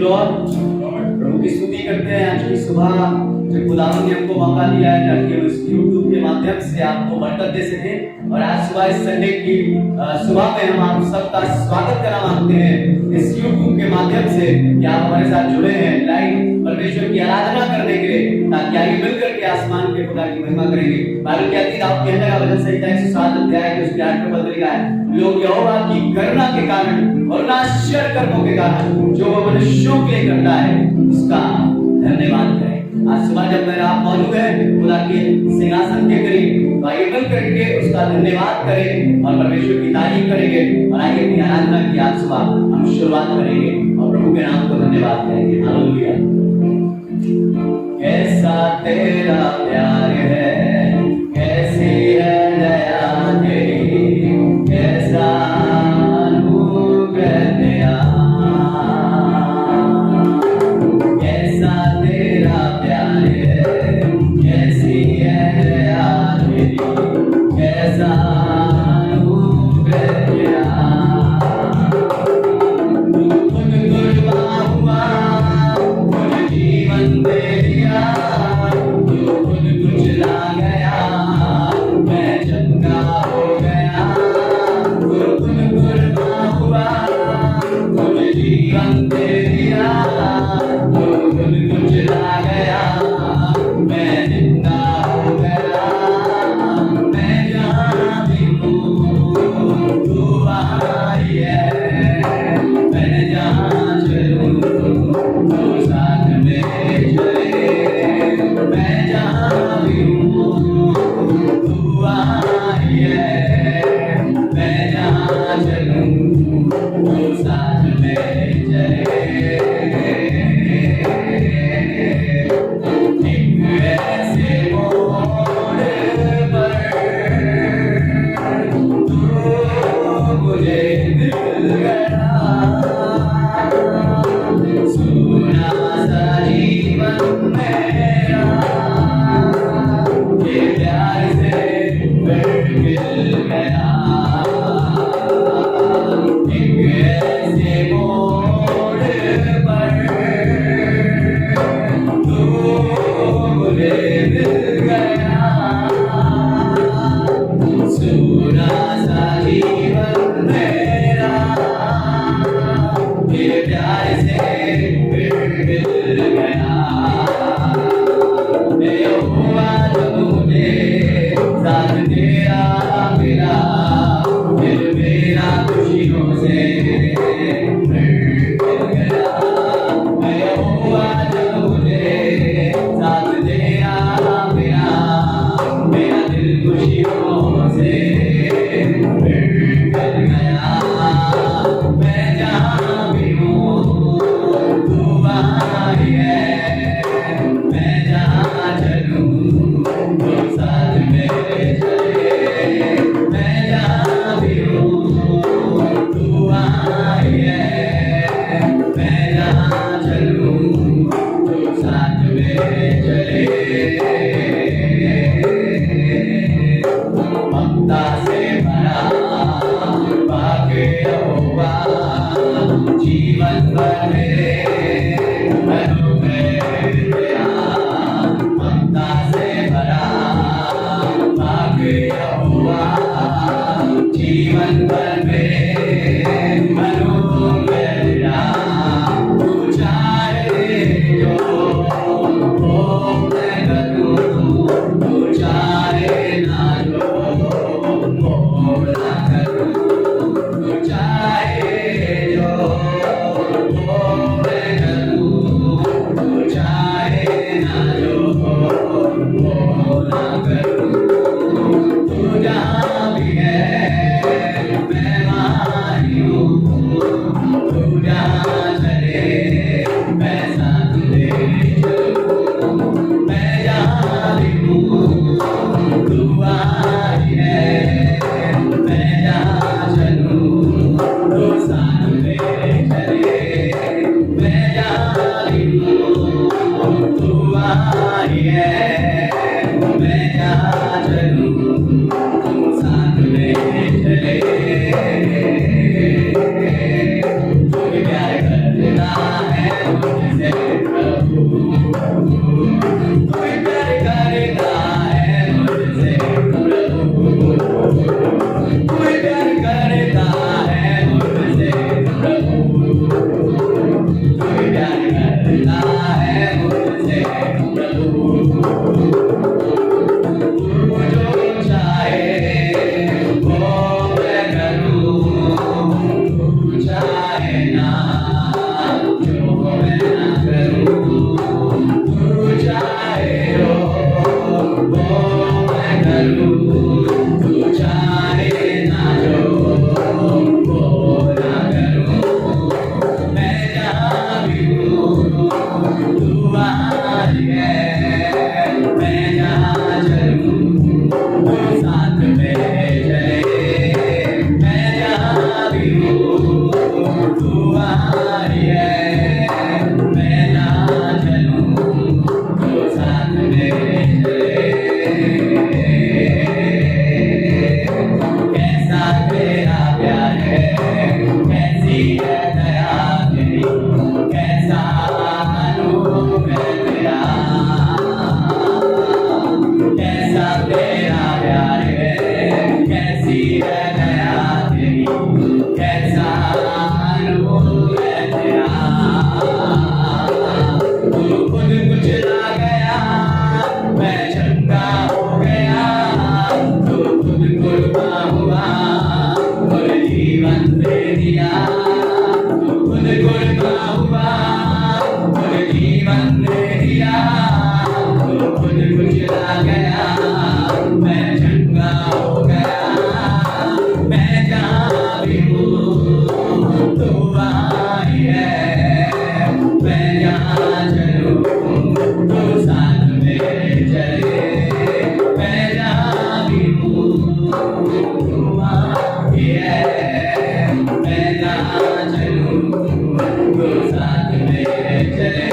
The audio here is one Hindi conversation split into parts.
लॉर्ड। प्रभु की स्तुति करते हैं आज की सुबह जब खुदावंद ने हमको मौका दिया है ताकि हम इस YouTube के माध्यम से आपको बरकत दे सकें। और आज सुबह इस संडे की सुबह में हम आप सबका स्वागत करना मांगते हैं इस YouTube के माध्यम से कि आप हमारे साथ जुड़े हैं लाइव परमेश्वर की आराधना करने के लिए, ताकि आगे मिलकर के आसमान के खुदा की महिमा करेंगे। बाइबल कहती है दाऊद कहने का वचन संहिता 107 अध्याय के उसके 8वें पद लिखा है, लोग यहोवा की करुणा के कारण और आश्चर्य कर्मों के कारण जो वो मनुष्यों के लिए करता है उसका धन्यवाद करें। आज सुबह जब मेरा आप मौजूद है खुदा के सिंहासन के करीब, तो आइए मिल करके उसका धन्यवाद करें और परमेश्वर की तारीफ करेंगे और आइए अपनी आराधना की आज सुबह हम शुरुआत करेंगे और प्रभु के नाम को धन्यवाद करेंगे। हालेलुया। कैसा तेरा प्यार है, कैसी है दया तेरी, कैसा अनुग्रह तेरा, कैसा तेरा प्यार है, कैसी है दया तेरी, कैसा अनुग्रह तेरा। तू खुद कुर्बान हुआ, खुद जीवन दे दिया, तू खुद कुचला गया, मैं चंगा हो गया। तू खुद कुर्बान हुआ, खुद जीवन दे दिया, तू खुद कुचला गया, मैं जिंदा हो गया। मैं जहाँ भी हूँ तू आई है, मैं जहाँ चलूँ तू साथ में चले। मैं जहाँ भी हूँ तू आई है, मैं जहाँ चलूँ तू साथ में चले। एक ऐसे मोड़ पर तू मुझे मिल गया, सोना सा जीवन मेरा ये प्यार से मिल गया। एक ऐसे मोड़ पर तू मुझे मिल गया, सोना सा जीवन मेरा ये प्यार से मिल गया। यहोवा जब मुझे साथ तेरा मिला, दिल मेरा खुशियों से भर गया। यहोवा जब मुझे साथ तेरा मिला, मेरा दिल खुशियों से भर गया। मैं जहाँ भी हूँ तू आई है, मैं जहाँ चलूँ तू साथ में चले। मैं जहाँ भी हूँ तू आई है, मैं जहाँ चलूँ तू साथ में चले। ममता से भरा भाग्य यहोवा जीवन भर मेरे अनुग्रह दिया। ममता से भरा भाग्य यहोवा जीवन भर मेरे अनुग्रह दिया। तू चाहे जो हो मैं करूँ, तू चाहे ना जो हो ना करूँ, तू चाहे जो हो मैं कोई प्यार करता है मुझसे प्रभु, जो चाहे वो मैं करूं, तू चाहे ना जो मैं ना करूं, तू चाहे वो मैं करूं, तू चाहे ना जो वो ना करूं, मैं जहाँ भी हूँ तू वहाँ ही है, मैं जहाँ चलूं तू साथ में चले, मैं जहाँ भी हूँ तू वहाँ ही है, मैं जहाँ चलूं तू साथ में चले। कैसा तेरा प्यार है, कैसी है दया तेरी, कैसा अनूप है तेरा, कैसा तेरा प्यार है, कैसी है दया तेरी, कैसा अनूप है तेरा। तू खुद कुचला गया, मैं चंगा हो गया, तू खुद कुर्बान हुआ और जीवन दे दिया, तू खुद कुर्बान हुआ और जीवन दे दिया, तू खुद कुचला गया, मैं चंगा हो गया, मैं जहाँ भी हूँ तू वहाँ ही है, मैं जहाँ चलूं तू साथ में चले, मैं जहाँ भी हूँ तू वहाँ ही है, मैं जहाँ चलूं तू साथ में चले।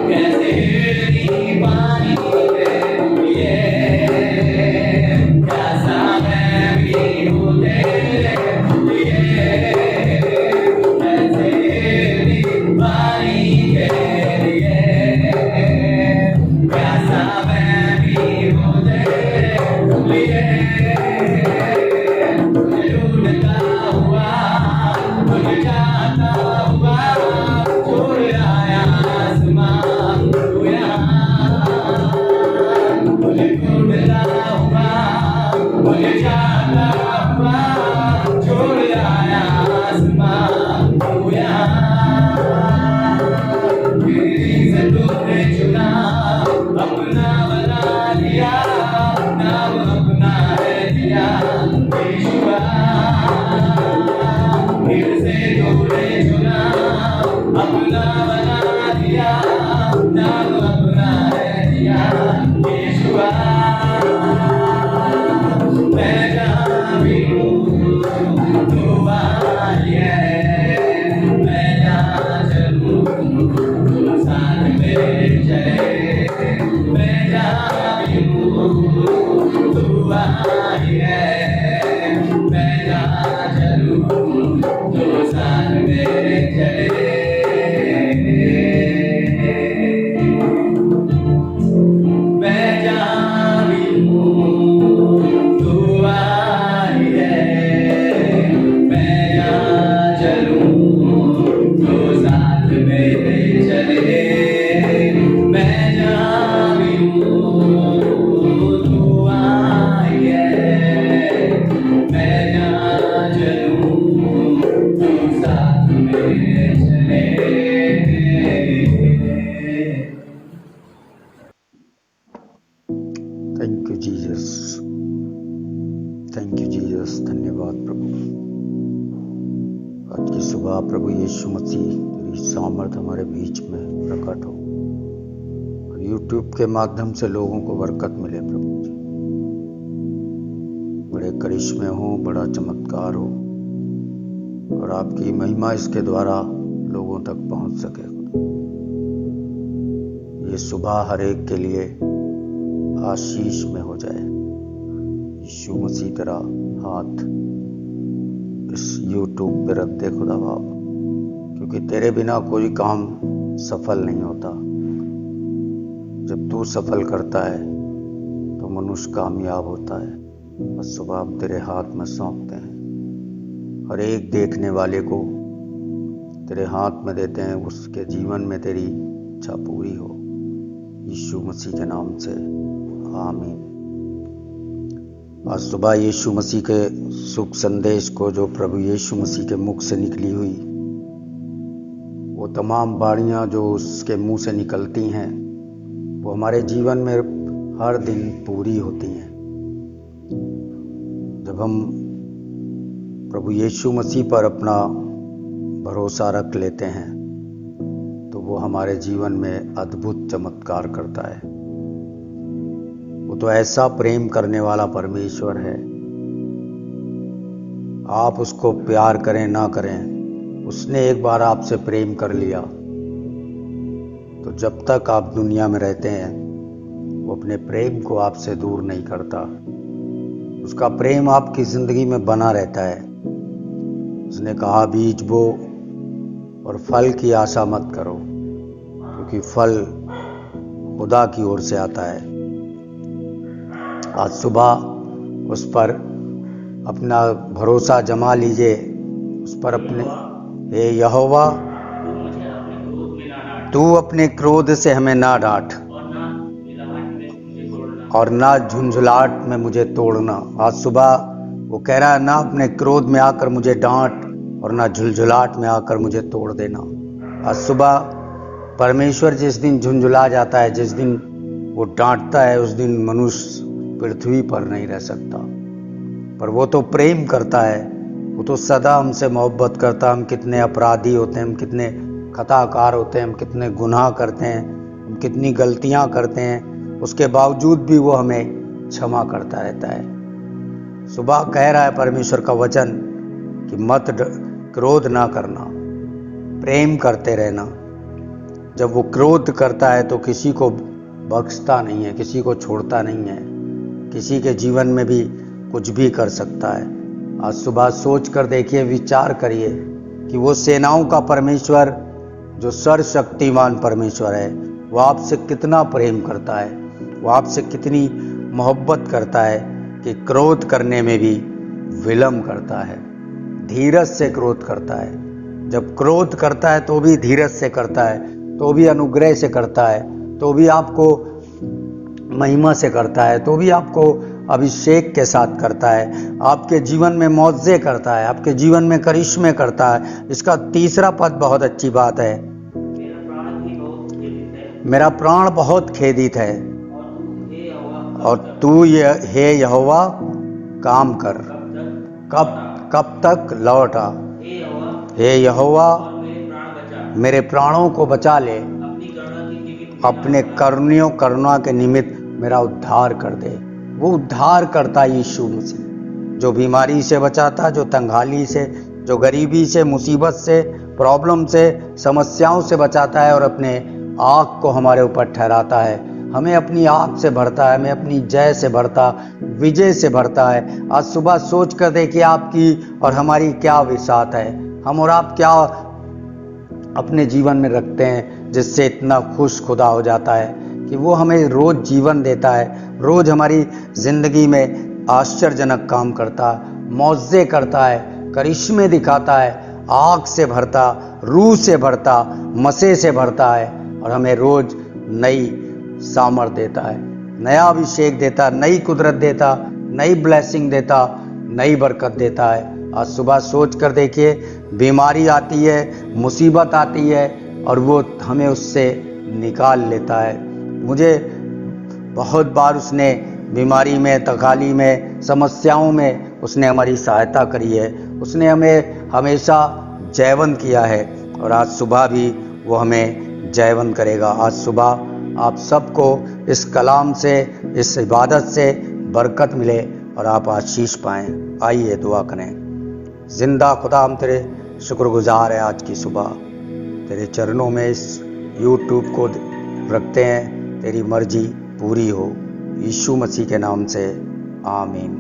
कैसे हिरनी पानी पे ये प्यासा मैं भी हूँ तेरे लिए, कैसे हिरनी पानी के लिए प्यासा मैं भी हूँ तेरे लिए, मुझे ढूंढता हुआ मुझे चाहता हुआ छोड़ आया आसमां तू यहाँ, मुझे ढूंढता हुआ मुझे चाहता हुआ छोड़ आया आसमां तू यहाँ, मेरी से तुमने चुना अपना बना लिया, नाम अपना है दिया यीशुआ, फिर से तुमने चुना अपना बना दिया, नाम अपना है दिया यीशुआ, मैं जहाँ भी हूँ तू वहाँ ही है, मैं जहाँ चलूं तू साथ में चले, मैं जहाँ भी हूँ तू वहाँ ही है, मैं जहाँ चलूं तू साथ में चले। मैं जहाँ भी हूँ तू वहाँ ही है, मैं जहाँ चलूं तू साथ में चले, मैं जहाँ भी हूँ तू वहाँ ही है, मैं जहाँ चलूं तू साथ में चले। Thank you Jesus, thank you Jesus. धन्यवाद प्रभु। आज की सुबह प्रभु यीशु मसीह तेरी सामर्थ हमारे बीच में प्रकट हो और यूट्यूब के माध्यम से लोगों को बरकत मिले प्रभु जी, बड़े करिश्मे हो, बड़ा चमत्कार हो और आपकी महिमा इसके द्वारा लोगों तक पहुंच सके। ये सुबह हर एक के लिए आशीष में हो जाए। यीशु मसीह तेरा हाथ इस यूट्यूब पे रख दे खुदा बाप, क्योंकि तेरे बिना कोई काम सफल नहीं होता। जब तू सफल करता है तो मनुष्य कामयाब होता है। बस सुबह हम तेरे हाथ में सौंपते हैं, हर एक देखने वाले को तेरे हाथ में देते हैं, उसके जीवन में तेरी इच्छा पूरी हो, यीशु मसीह के नाम से आमीन। आज सुबह यीशु मसीह के सुख संदेश को, जो प्रभु यीशु मसीह के मुख से निकली हुई वो तमाम वाणियाँ जो उसके मुंह से निकलती हैं, वो हमारे जीवन में हर दिन पूरी होती हैं। जब हम प्रभु यीशु मसीह पर अपना भरोसा रख लेते हैं तो वो हमारे जीवन में अद्भुत चमत्कार करता है। वो तो ऐसा प्रेम करने वाला परमेश्वर है, आप उसको प्यार करें ना करें, उसने एक बार आपसे प्रेम कर लिया तो जब तक आप दुनिया में रहते हैं वो अपने प्रेम को आपसे दूर नहीं करता। उसका प्रेम आपकी जिंदगी में बना रहता है। उसने कहा बीज बो और फल की आशा मत करो, क्योंकि फल खुदा की ओर से आता है। आज सुबह उस पर अपना भरोसा जमा लीजिए, उस पर अपने, हे यहोवा तू अपने क्रोध से हमें ना डांट और ना झुंझुलाहट में मुझे तोड़ना। आज सुबह वो कह रहा है, ना अपने क्रोध में आकर मुझे डांट और ना झुंझुलाहट में आकर मुझे तोड़ देना। आज सुबह परमेश्वर जिस दिन झुंझुला जाता है, जिस दिन वो डांटता है, उस दिन मनुष्य पृथ्वी पर नहीं रह सकता। पर वो तो प्रेम करता है, वो तो सदा हमसे मोहब्बत करता है। हम कितने अपराधी होते हैं, हम कितने खताकार होते हैं, हम कितने गुनाह करते हैं, हम कितनी गलतियां करते हैं, उसके बावजूद भी वो हमें क्षमा करता रहता है। सुबह कह रहा है परमेश्वर का वचन कि मत क्रोध ना करना, प्रेम करते रहना। जब वो क्रोध करता है तो किसी को बख्शता नहीं है, किसी को छोड़ता नहीं है, किसी के जीवन में भी कुछ भी कर सकता है। आज सुबह सोच कर देखिए, विचार करिए कि वो सेनाओं का परमेश्वर, जो सर्वशक्तिमान परमेश्वर है, वो आपसे कितना प्रेम करता है, वो आपसे कितनी मोहब्बत करता है कि क्रोध करने में भी विलम्ब करता है, धीरज से क्रोध करता है। जब क्रोध करता है तो भी धीरज से करता है, तो भी अनुग्रह से करता है, तो भी आपको महिमा से करता है, तो भी आपको अभिषेक के साथ करता है, आपके जीवन में मौजे करता है, आपके जीवन में करिश्मे करता है। इसका तीसरा पद बहुत अच्छी बात है, मेरा प्राण बहुत खेदित है और तू हे यहोवा काम कर, कब तक लौटा। हे यहोवा मेरे प्राणों को बचा ले, अपने करुणा के निमित्त मेरा उद्धार कर दे। वो उद्धार करता है यीशु मसीह, जो बीमारी से बचाता, जो तंगहाली से, जो गरीबी से, मुसीबत से, प्रॉब्लम से, समस्याओं से बचाता है और अपने आँख को हमारे ऊपर ठहराता है, हमें अपनी आँख से भरता है, हमें अपनी जय से भरता, विजय से भरता है। आज सुबह सोच कर देखिए आपकी और हमारी क्या विसात है, हम और आप क्या अपने जीवन में रखते हैं जिससे इतना खुश खुदा हो जाता है कि वो हमें रोज जीवन देता है, रोज हमारी जिंदगी में आश्चर्यजनक काम करता, मौजे करता है, करिश्मे दिखाता है, आग से भरता, रूह से भरता, मसे से भरता है और हमें रोज नई सामर्थ देता है, नया अभिषेक देता, नई कुदरत देता, नई ब्लेसिंग देता, नई बरकत देता है। आज सुबह सोच कर देखिए, बीमारी आती है, मुसीबत आती है और वो हमें उससे निकाल लेता है। मुझे बहुत बार उसने बीमारी में, तकाली में, समस्याओं में उसने हमारी सहायता करी है, उसने हमें हमेशा जयवंत किया है और आज सुबह भी वो हमें जयवंत करेगा। आज सुबह आप सबको इस कलाम से, इस इबादत से बरकत मिले और आप आशीष पाएं। आइए दुआ करें। जिंदा खुदा, हम तेरे शुक्रगुजार है आज की सुबह, तेरे चरणों में इस YouTube को रखते हैं, तेरी मर्जी पूरी हो, यीशु मसीह के नाम से आमीन।